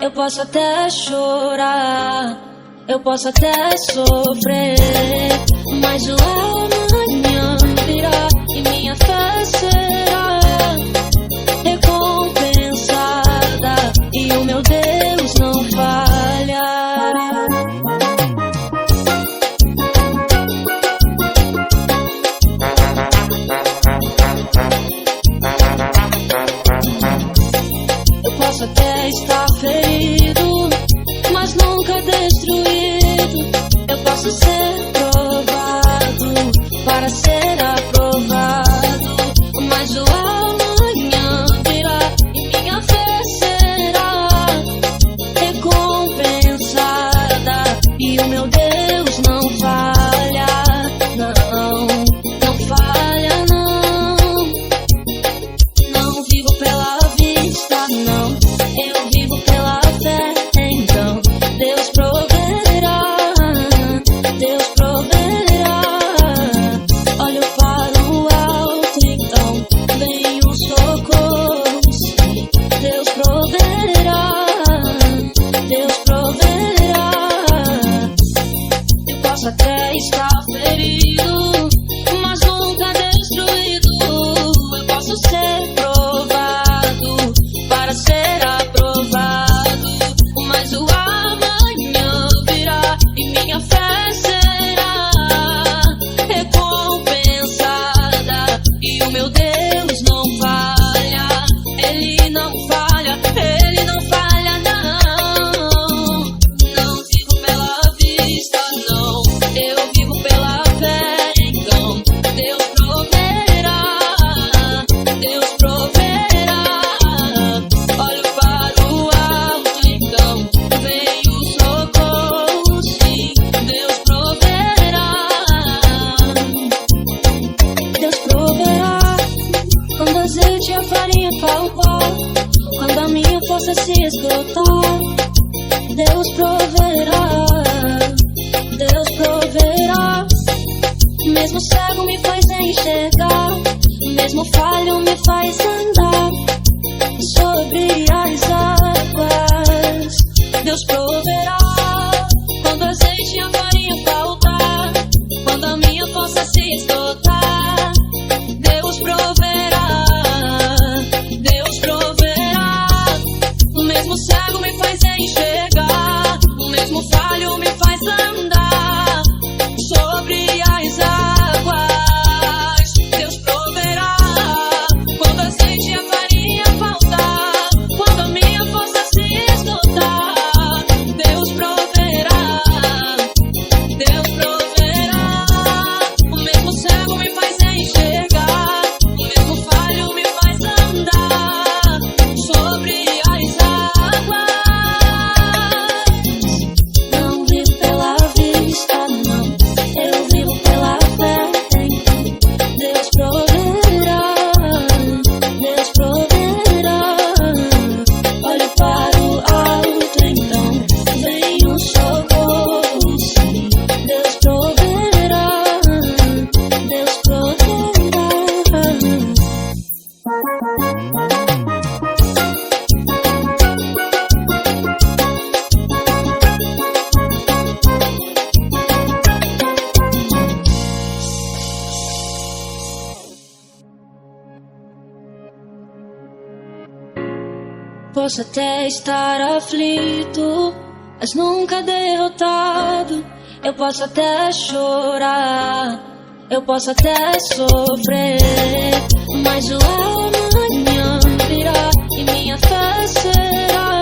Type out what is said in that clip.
Eu posso até chorar, eu posso até sofrer, mas o amanhã virá e minha fé será recompensada e o meu Deus não falha. Eu posso até estar ferido, mas nunca destruído. Eu posso ser provado para ser aprovado, mas o amanhã virá e minha fé será recompensada e o meu Deus não falha, não falha, não vivo pela vista, não, eu vivo pela fé. Então Deus proverá, Deus proverá. Olho para o alto, então vem o socorro. Sim, Deus proverá, Deus proverá. Eu posso até estar ferido, mas nunca destruído. Eu posso ser provado para ser aprovado, mas o amanhã virá e minha fé será recompensada e o meu Deus não falha, Ele não falha, Ele não falha, não vivo pela vista, não, eu vivo pela fé. Então Deus proverá, Deus proverá. Olho para o alto, então vem o socorro. Sim, Deus proverá, Deus proverá. Quando o azeite e a farinha faltar, quando a minha força se esgotar, Deus proverá, Deus proverá. Mesmo cego me faz enxergar, mesmo falho me faz andar sobre as águas. Deus proverá. Quando o azeite e a farinha faltar, quando a minha força se esgotar, Deus proverá, Deus proverá. O mesmo cego me faz enxergar, o mesmo falho me faz andar sobre as águas. Deus proverá. Quando o azeite e a farinha faltar, quando a minha força se esgotar, Deus proverá, Deus proverá. O mesmo cego me faz enxergar, o mesmo falho me faz andar sobre as águas. Não vivo pela vista, não, eu vivo pela fé. Então Deus proverá, Deus proverá. Olho para o alto, então vem o socorro. Sim, Deus proverá, Deus proverá. Posso até estar aflito, mas nunca derrotado. Eu posso até chorar, eu posso até sofrer, mas o amanhã virá e minha fé será